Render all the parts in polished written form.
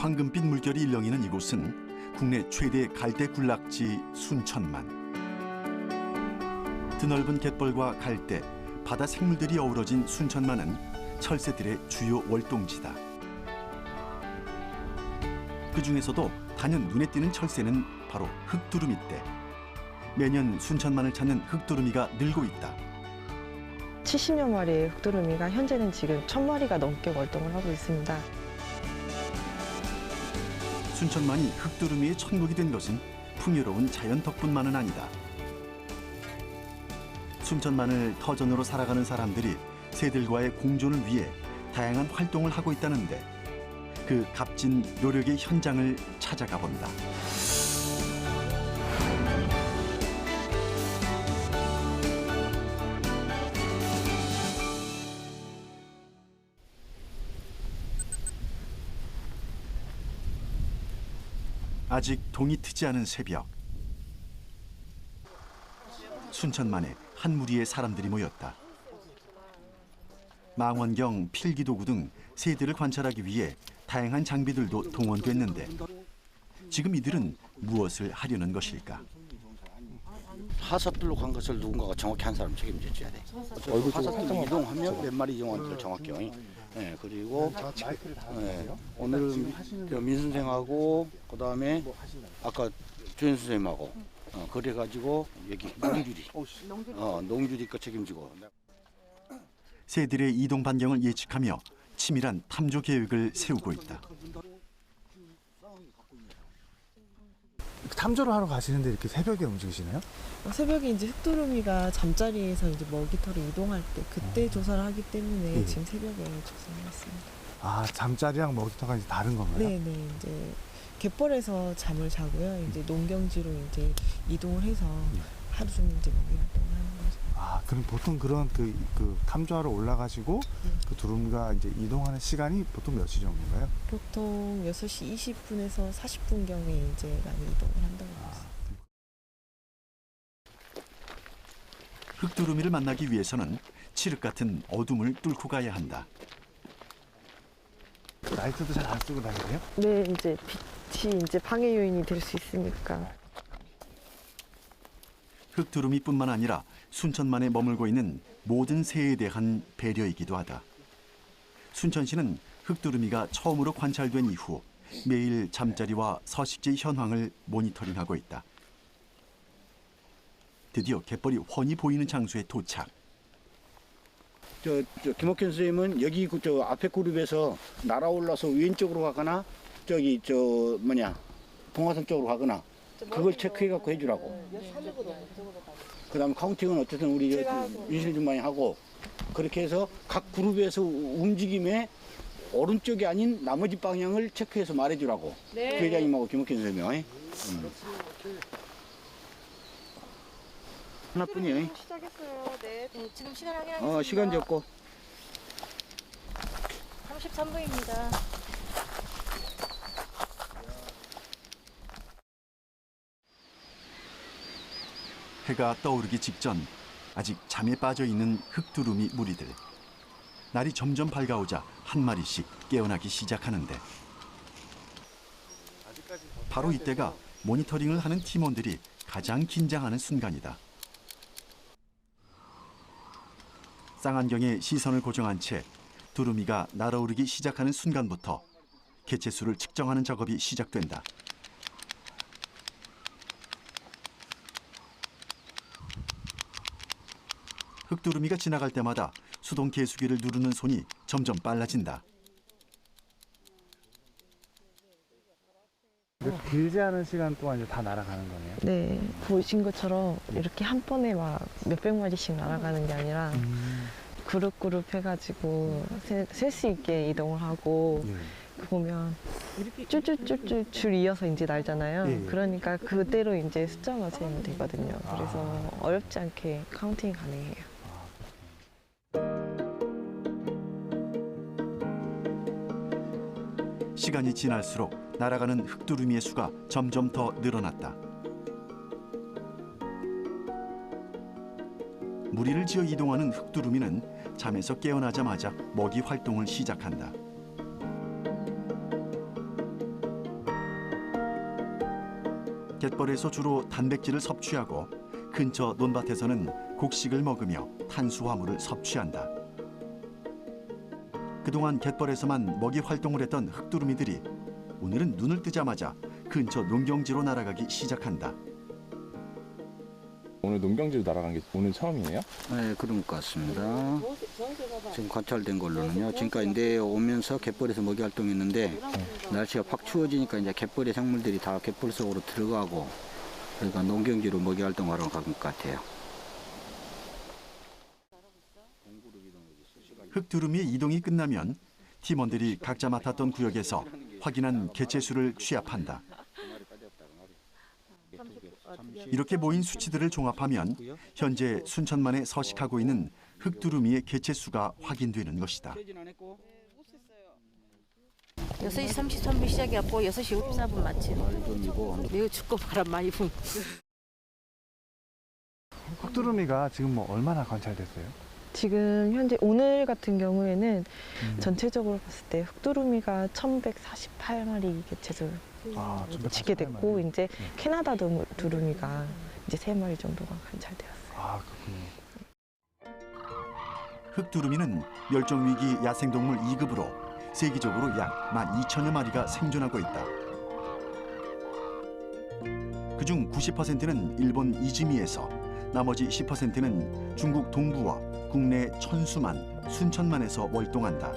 황금빛 물결이 일렁이는 이곳은 국내 최대 갈대 군락지 순천만. 드넓은 갯벌과 갈대, 바다 생물들이 어우러진 순천만은 철새들의 주요 월동지다. 그 중에서도 단연 눈에 띄는 철새는 바로 흑두루미떼. 매년 순천만을 찾는 흑두루미가 늘고 있다. 70여 마리의 흑두루미가 현재는 지금 1000마리가 넘게 월동을 하고 있습니다. 순천만이 흑두루미의 천국이 된 것은 풍요로운 자연 덕분만은 아니다. 순천만을 터전으로 살아가는 사람들이 새들과의 공존을 위해 다양한 활동을 하고 있다는데 그 값진 노력의 현장을 찾아가 본다. 아직 동이 트지 않은 새벽. 순천만에 한 무리의 사람들이 모였다. 망원경, 필기도구 등 새들을 관찰하기 위해 다양한 장비들도 동원됐는데 지금 이들은 무엇을 하려는 것일까? 하사들로 간 것을 누군가가 정확히 한 사람 책임져줘야 돼. 얼굴 쪽으로 이동하면 몇 마리 이동하는지를 정확히. 네, 그리고 오늘 민 선생하고 그다음에 아까 조현 선생님하고 그래가지고 여기 농주리 거 책임지고. 새들의 이동 반경을 예측하며 치밀한 탐조 계획을 세우고 있다. 탐조를 하러 가시는데 이렇게 새벽에 움직이시나요? 새벽에 이제 흑두루미가 잠자리에서 이제 먹이터로 이동할 때 그때 조사를 하기 때문에 네. 지금 새벽에 조사를 했습니다. 아, 잠자리랑 먹이터가 이제 다른 건가요? 네네, 이제 갯벌에서 잠을 자고요. 이제 농경지로 이제 이동을 해서 하루 종일 이제 먹이 활동을 하는 거죠. 아, 그럼 보통 그런 그 탐조하러 올라가시고 그 두루미가 이제 이동하는 시간이 보통 몇 시 정도인가요? 보통 6시 20분에서 40분경에 이제 많이 이동을 한다고 합니다. 흑두루미를 만나기 위해서는 칠흑 같은 어둠을 뚫고 가야 한다. 라이트도 잘 안 쓰고 다니세요? 네, 이제 빛이 이제 방해 요인이 될 수 있으니까. 흑두루미뿐만 아니라 순천만에 머물고 있는 모든 새에 대한 배려이기도 하다. 순천시는 흑두루미가 처음으로 관찰된 이후 매일 잠자리와 서식지 현황을 모니터링하고 있다. 드디어 갯벌이 훤히 보이는 장소에 도착. 김옥현 선생님은 여기 저 앞에 그룹에서 날아올라서 왼쪽으로 가거나 저기 봉화산 쪽으로 가거나 그걸 체크해갖고 해주라고. 그다음에 카운팅은 어쨌든 우리 윤실 중반이 하고 그렇게 해서 각 그룹에서 움직임에 오른쪽이 아닌 나머지 방향을 체크해서 말해주라고. 네. 부회장님하고 김옥현 선생님이. 하나뿐이에요. 시작했어요. 네. 지금 시간 확인하겠습니다. 시간 적고. 33분입니다. 해가 떠오르기 직전 아직 잠에 빠져 있는 흑두루미 무리들. 날이 점점 밝아오자 한 마리씩 깨어나기 시작하는데 바로 이때가 모니터링을 하는 팀원들이 가장 긴장하는 순간이다. 쌍안경에 시선을 고정한 채 두루미가 날아오르기 시작하는 순간부터 개체수를 측정하는 작업이 시작된다. 흑두루미가 지나갈 때마다 수동 계수기를 누르는 손이 점점 빨라진다. 길지 않은 시간 동안 이제 다 날아가는 거네요. 네, 보신 것처럼 이렇게 한 번에 막 몇백 마리씩 날아가는 게 아니라 그룹 해가지고 셀 수 있게 이동을 하고 보면 쭈쭈쭈쭈 줄 이어서 이제 날잖아요. 예. 그러니까 그대로 이제 숫자만 세면 되거든요. 그래서 어렵지 않게 카운팅이 가능해요. 시간이 지날수록 날아가는 흑두루미의 수가 점점 더 늘어났다. 무리를 지어 이동하는 흑두루미는 잠에서 깨어나자마자 먹이 활동을 시작한다. 갯벌에서 주로 단백질을 섭취하고 근처 논밭에서는 곡식을 먹으며 탄수화물을 섭취한다. 그동안 갯벌에서만 먹이 활동을 했던 흑두루미들이 오늘은 눈을 뜨자마자 근처 농경지로 날아가기 시작한다. 오늘 농경지로 날아간 게 오늘 처음이에요? 네, 그런 것 같습니다. 지금 관찰된 걸로는요. 지금까지 내려오면서 갯벌에서 먹이 활동했는데 날씨가 확 추워지니까 이제 갯벌의 생물들이 다 갯벌 속으로 들어가고 그러니까 농경지로 먹이 활동하러 간 것 같아요. 흑두루미의 이동이 끝나면 팀원들이 각자 맡았던 구역에서 확인한 개체수를 취합한다. 이렇게 모인 수치들을 종합하면 현재 순천만에 서식하고 있는 흑두루미의 개체수가 확인되는 것이다. 6시 33분 시작이었고 6시 54분 마침. 매우 춥고 바람 많이 불고. 흑두루미가 지금 뭐 얼마나 관찰됐어요? 지금 현재 오늘 같은 경우에는 전체적으로 봤을 때 흑두루미가 1148마리 개체를 아, 지게 됐고 이제 캐나다 두루미가 이제 3마리 정도가 관찰되었어요. 아, 그렇군요. 흑두루미는 멸종위기 야생동물 2급으로 세계적으로 약 12,000여 마리가 생존하고 있다. 그중 90%는 일본 이즈미에서 나머지 10%는 중국 동부와 국내 천수만, 순천만에서 월동한다.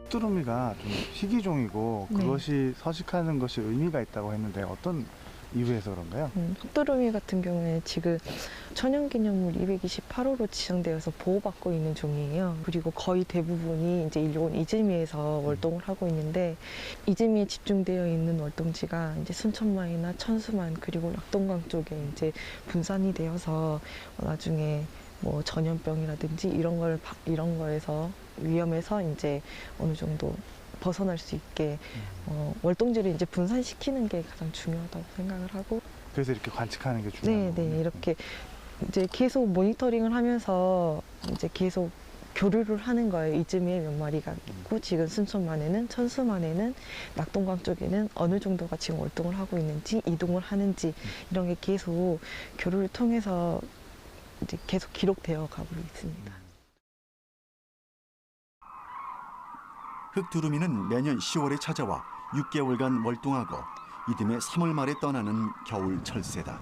흑두루미가 좀 희귀종이고 네. 그것이 서식하는 것이 의미가 있다고 했는데 어떤 이유에서 그런가요? 흑두루미 같은 경우에 지금 천연기념물 228호로 지정되어서 보호받고 있는 종이에요. 그리고 거의 대부분이 이제 일본 이즈미에서 월동을 하고 있는데 이즈미에 집중되어 있는 월동지가 이제 순천만이나 천수만 그리고 낙동강 쪽에 이제 분산이 되어서 나중에 뭐 전염병이라든지 이런 거에서 위험해서 이제 어느 정도 벗어날 수 있게 월동지를 이제 분산시키는 게 가장 중요하다고 생각을 하고 그래서 이렇게 관측하는 게 중요한 거군요. 네, 이렇게 이제 계속 모니터링을 하면서 이제 계속 교류를 하는 거예요. 이즈미에 몇 마리가 있고 지금 순천만에는 천수만에는 낙동강 쪽에는 어느 정도가 지금 월동을 하고 있는지 이동을 하는지 이런 게 계속 교류를 통해서 이제 계속 기록되어 가고 있습니다. 흑두루미는 매년 10월에 찾아와 6개월간 월동하고 이듬해 3월 말에 떠나는 겨울 철새다.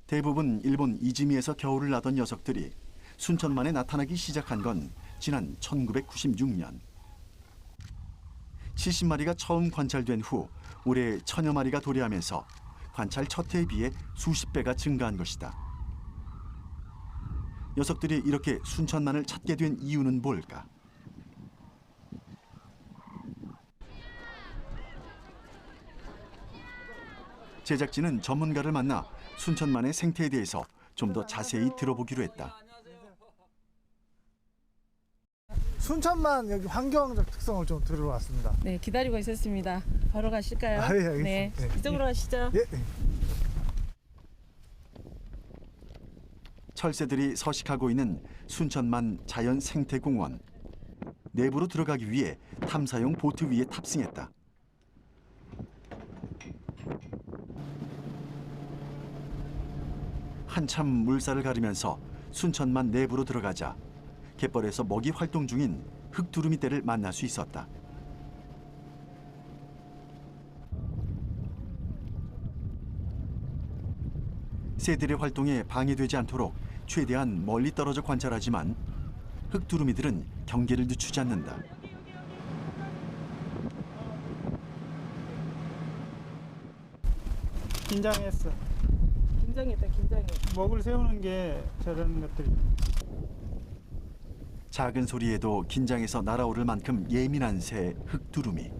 대부분 일본 이즈미에서 겨울을 나던 녀석들이 순천만에 나타나기 시작한 건 지난 1996년. 70마리가 처음 관찰된 후 올해 1000여 마리가 도래하면서 관찰 첫 해에 비해 수십 배가 증가한 것이다. 녀석들이 이렇게 순천만을 찾게 된 이유는 뭘까? 제작진은 전문가를 만나 순천만의 생태에 대해서 좀 더 자세히 들어보기로 했다. 순천만 여기 환경적 특성을 좀 들어왔습니다. 네, 기다리고 있었습니다. 바로 가실까요? 아, 예, 알겠습니다. 네, 네. 이쪽으로 가시죠. 예. 철새들이 서식하고 있는 순천만 자연생태공원. 내부로 들어가기 위해 탐사용 보트 위에 탑승했다. 한참 물살을 가르면서 순천만 내부로 들어가자 갯벌에서 먹이 활동 중인 흑두루미 떼를 만날 수 있었다. 새들의 활동에 방해되지 않도록 최대한 멀리 떨어져 관찰하지만 흑두루미들은 경계를 늦추지 않는다. 긴장했어. 긴장했다, 긴장해. 목을 세우는 게 저런 것들이. 작은 소리에도 긴장해서 날아오를 만큼 예민한 새 흑두루미.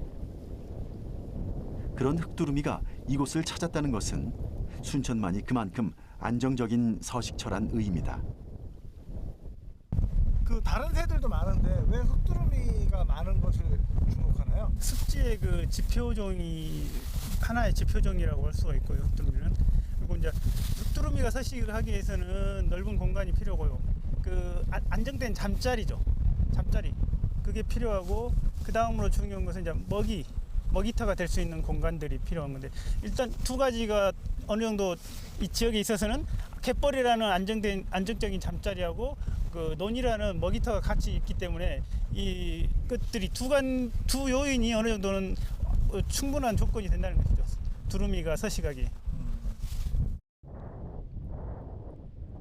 그런 흑두루미가 이곳을 찾았다는 것은 순천만이 그만큼 안정적인 서식처란 의미다. 그 다른 새들도 많은데 왜 흑두루미가 많은 것을 주목하나요? 습지의 그 지표종이 하나의 지표종이라고 할 수가 있고요. 흑두루미는. 그리고 이제 흑두루미가 서식을 하기 위해서는 넓은 공간이 필요고요. 그 안정된 잠자리죠. 잠자리. 그게 필요하고 그 다음으로 중요한 것은 이제 먹이터가 될 수 있는 공간들이 필요한 건데 일단 두 가지가 어느 정도 이 지역에 있어서는 갯벌이라는 안정적인 잠자리하고 그 논이라는 먹이터가 같이 있기 때문에 이 것들이 두 요인이 어느 정도는 충분한 조건이 된다는 것이죠. 두루미가 서식하기.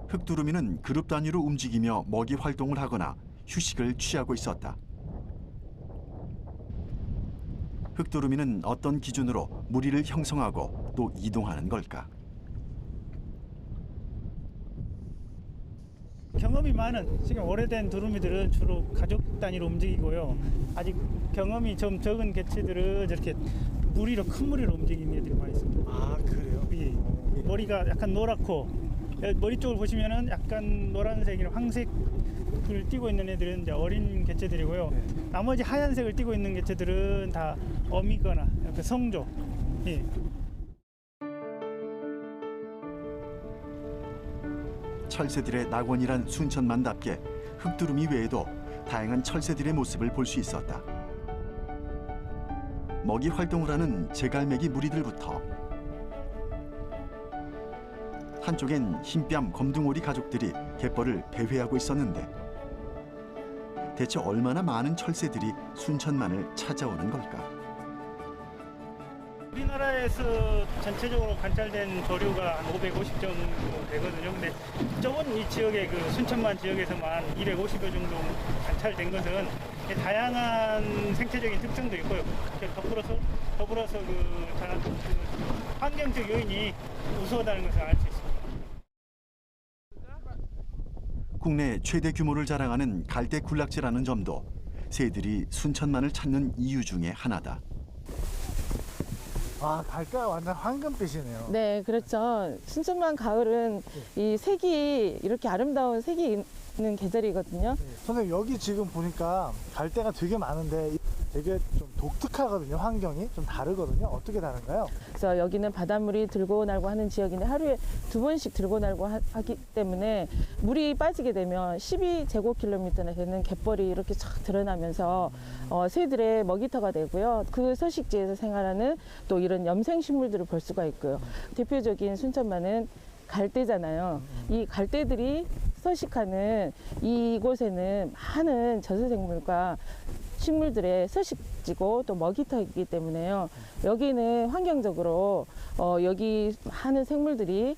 흑두루미는 그룹 단위로 움직이며 먹이 활동을 하거나 휴식을 취하고 있었다. 흑두루미는 어떤 기준으로 무리를 형성하고 또 이동하는 걸까? 경험이 많은 지금 오래된 두루미들은 주로 가족 단위로 움직이고요. 아직 경험이 좀 적은 개체들은 저렇게 큰 무리로 움직이는 애들이 많이 있습니다. 아, 그래요? 예. 머리가 약간 노랗고 머리 쪽을 보시면은 약간 노란색이나 황색을 띠고 있는 애들은 이제 어린 개체들이고요. 네. 나머지 하얀색을 띠고 있는 개체들은 다 어미거나 약간 성조. 예. 철새들의 낙원이란 순천만답게 흑두루미 외에도 다양한 철새들의 모습을 볼 수 있었다. 먹이 활동을 하는 제갈매기 무리들부터 한쪽엔 흰뺨 검둥오리 가족들이 갯벌을 배회하고 있었는데 대체 얼마나 많은 철새들이 순천만을 찾아오는 걸까? 우리나라에서 전체적으로 관찰된 조류가 한 550 정도 되거든요. 근데 좁은 이 지역의 그 순천만 지역에서만 250여 정도 관찰된 것은 다양한 생태적인 특성도 있고요. 더불어서 그 환경적 요인이 우수하다는 것을 알 수 있습니다. 국내 최대 규모를 자랑하는 갈대 군락지라는 점도 새들이 순천만을 찾는 이유 중에 하나다. 아, 갈대가 완전 황금빛이네요. 네, 그렇죠. 순천만 가을은 이 색이 이렇게 아름다운 색이 있는 계절이거든요. 선생님, 여기 지금 보니까 갈대가 되게 많은데 되게 좀 독특하거든요. 환경이 좀 다르거든요. 어떻게 다른가요? 그래서 여기는 바닷물이 들고 날고 하는 지역인데 하루에 2번씩 들고 날고 하기 때문에 물이 빠지게 되면 12제곱킬로미터나 되는 갯벌이 이렇게 쫙 드러나면서 새들의 먹이터가 되고요. 그 서식지에서 생활하는 또 이런 염생식물들을 볼 수가 있고요. 대표적인 순천만은 갈대잖아요. 이 갈대들이 서식하는 이곳에는 많은 저수생물과 식물들의 서식지고 또 먹이터이기 때문에요. 여기는 환경적으로 여기 많은 생물들이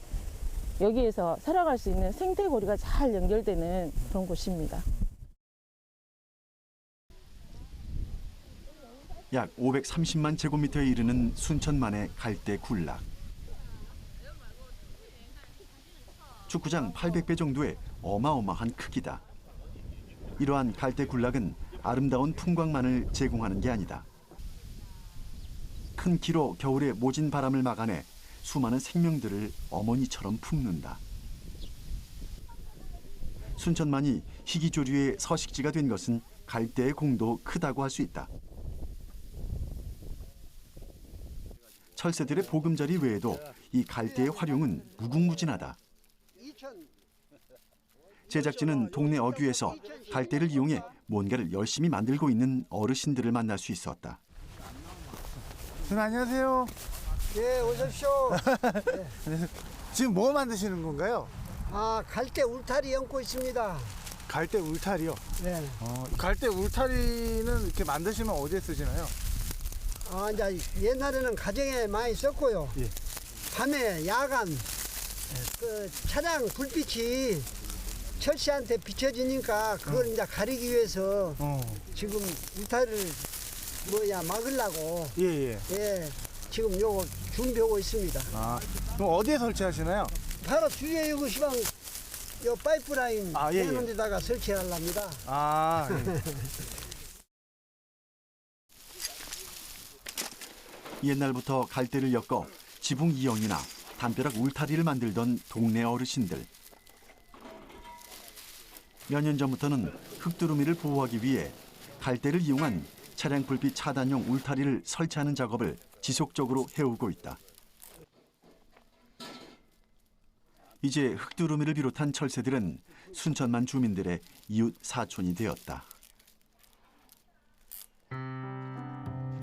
여기에서 살아갈 수 있는 생태고리가 잘 연결되는 그런 곳입니다. 약 530만 제곱미터에 이르는 순천만의 갈대 군락. 축구장 800배 정도의 어마어마한 크기다. 이러한 갈대 군락은 아름다운 풍광만을 제공하는 게 아니다. 큰 키로 겨울의 모진 바람을 막아내 수많은 생명들을 어머니처럼 품는다. 순천만이 희귀조류의 서식지가 된 것은 갈대의 공도 크다고 할 수 있다. 철새들의 보금자리 외에도 이 갈대의 활용은 무궁무진하다. 제작진은 동네 어귀에서 갈대를 이용해 뭔가를 열심히 만들고 있는 어르신들을 만날 수 있었다. 선생님, 안녕하세요. 네, 오십시오. 지금 뭐 만드시는 건가요? 아, 갈대 울타리 얹고 있습니다. 갈대 울타리요? 네. 갈대 울타리는 이렇게 만드시면 어디에 쓰시나요? 아, 이제 옛날에는 가정에 많이 썼고요. 예. 밤에 야간 그 차량 불빛이 철새한테 비춰지니까 그걸 이제 가리기 위해서 지금 울타리를 막으려고 예. 예, 지금 요거 준비하고 있습니다. 아, 그럼 어디에 설치하시나요? 바로 뒤에 이거 시방 요 파이프라인 예. 해놓은 데다가 설치하랍니다. 아, 예. 옛날부터 갈대를 엮어 지붕 이형이나 담벼락 울타리를 만들던 동네 어르신들. 몇 년 전부터는 흑두루미를 보호하기 위해 갈대를 이용한 차량 불빛 차단용 울타리를 설치하는 작업을 지속적으로 해오고 있다. 이제 흑두루미를 비롯한 철새들은 순천만 주민들의 이웃 사촌이 되었다.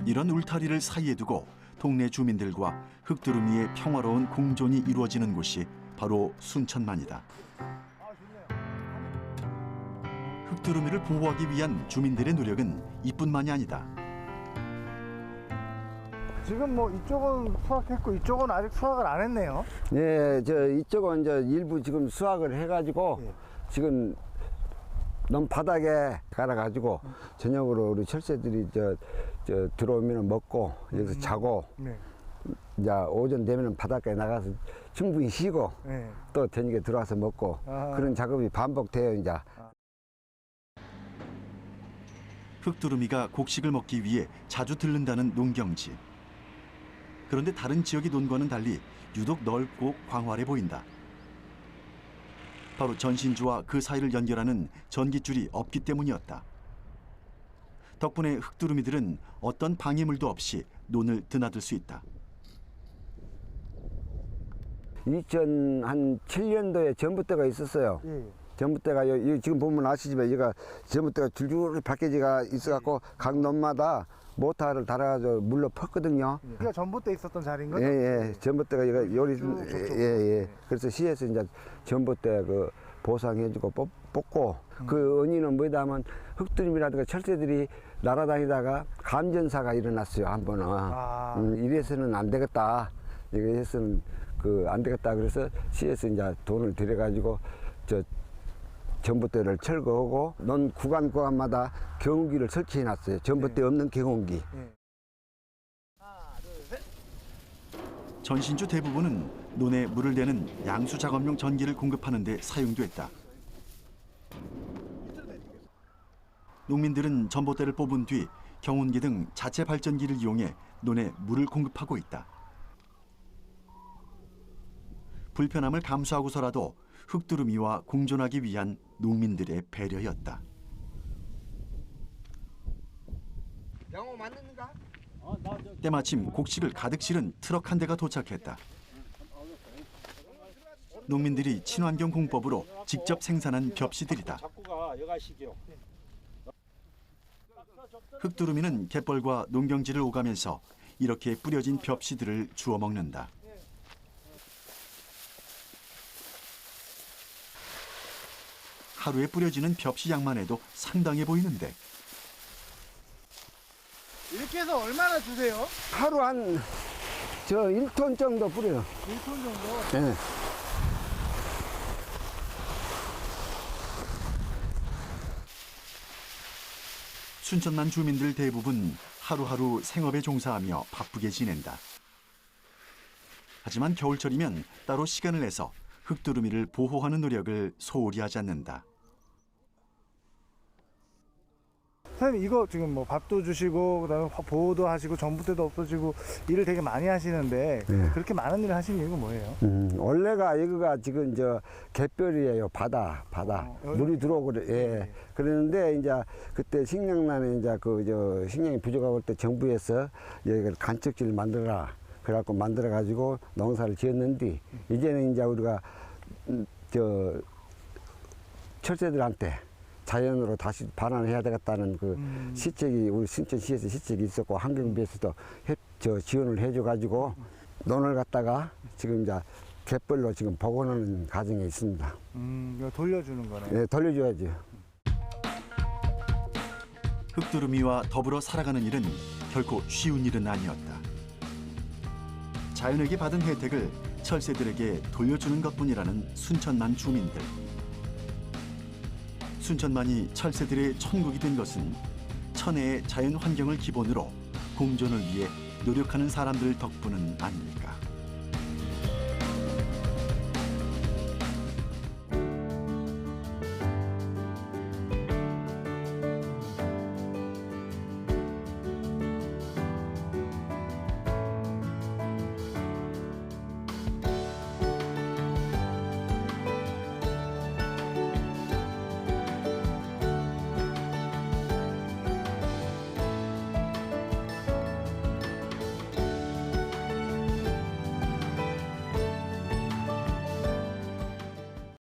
이런 울타리를 사이에 두고 동네 주민들과 흑두루미의 평화로운 공존이 이루어지는 곳이 바로 순천만이다. 흑두루미를 보호하기 위한 주민들의 노력은 이뿐만이 아니다. 지금 뭐 이쪽은 수확했고 이쪽은 아직 수확을 안 했네요. 네, 저 이쪽은 이제 일부 지금 수확을 해가지고 예. 지금 너무 바닥에 갈아가지고 저녁으로 우리 철새들이 저 들어오면 먹고 여기서 자고 네. 이제 오전 되면 바닷가에 나가서 충분히 쉬고 네. 또 저녁에 들어와서 먹고 그런 작업이 반복돼요 이제. 흑두루미가 곡식을 먹기 위해 자주 들른다는 농경지. 그런데 다른 지역의 논과는 달리 유독 넓고 광활해 보인다. 바로 전신주와 그 사이를 연결하는 전깃줄이 없기 때문이었다. 덕분에 흑두루미들은 어떤 방해물도 없이 논을 드나들 수 있다. 2007년도에 전봇대가 있었어요. 예. 전봇대가 여기 지금 보면 아시지만 여기가 전봇대가 줄줄이 박해지가 있어갖고 각 논마다 모터를 달아가지고 물로 펐거든요. 여기가 전봇대 있었던 자리인 거죠? 예. 전봇대가 여기가 요리 저쪽. 예. 그래서 시에서 이제 전봇대 그 보상해주고 뽑고 그 원인은 뭐다 하면 흑두루미라든가 철새들이 날아다니다가 감전사가 일어났어요 한 번은. 이래서는 안 되겠다. 이래서는 안 되겠다. 그래서 시에서 이제 돈을 들여가지고 저 전봇대를 철거하고 논 구간마다 경운기를 설치해놨어요. 전봇대 없는 경운기. 전신주 대부분은 논에 물을 대는 양수 작업용 전기를 공급하는 데 사용됐다. 농민들은 전봇대를 뽑은 뒤 경운기 등 자체 발전기를 이용해 논에 물을 공급하고 있다. 불편함을 감수하고서라도 흑두루미와 공존하기 위한 농민들의 배려였다. 때마침 곡식을 가득 실은 트럭 한 대가 도착했다. 농민들이 친환경 공법으로 직접 생산한 벽시들이다. 흑두루미는 갯벌과 농경지를 오가면서 이렇게 뿌려진 벽시들을 주워 먹는다. 하루에 뿌려지는 벽시 양만 해도 상당해 보이는데. 이렇게 해서 얼마나 주세요? 하루 한 1톤 정도 뿌려요. 1톤 정도? 네. 순천만 주민들 대부분 하루하루 생업에 종사하며 바쁘게 지낸다. 하지만 겨울철이면 따로 시간을 내서 흑두루미를 보호하는 노력을 소홀히 하지 않는다. 선생님 이거 지금 뭐 밥도 주시고 그다음에 보호도 하시고 전봇대도 없어지고 일을 되게 많이 하시는데 네. 그렇게 많은 일을 하시는 이유가 뭐예요? 원래가 여기가 지금 갯벌이에요. 바다. 물이 들어오고 그래. 예. 그러는데 이제 그때 식량난에 이제 식량이 부족하고 때 정부에서 여기를 간척지를 만들어라. 그래갖고 만들어가지고 농사를 지었는데 이제는 이제 우리가 철새들한테 자연으로 다시 반환을 해야 되겠다는 시책이 우리 순천시에서 시책이 있었고 환경부에서도 지원을 해줘가지고 논을 갖다가 지금 이제 갯벌로 지금 복원하는 과정에 있습니다. 이거 돌려주는 거네. 네, 돌려줘야죠. 흑두루미와 더불어 살아가는 일은 결코 쉬운 일은 아니었다. 자연에게 받은 혜택을 철새들에게 돌려주는 것뿐이라는 순천만 주민들. 순천만이 철새들의 천국이 된 것은 천혜의 자연 환경을 기본으로 공존을 위해 노력하는 사람들 덕분은 아닐까.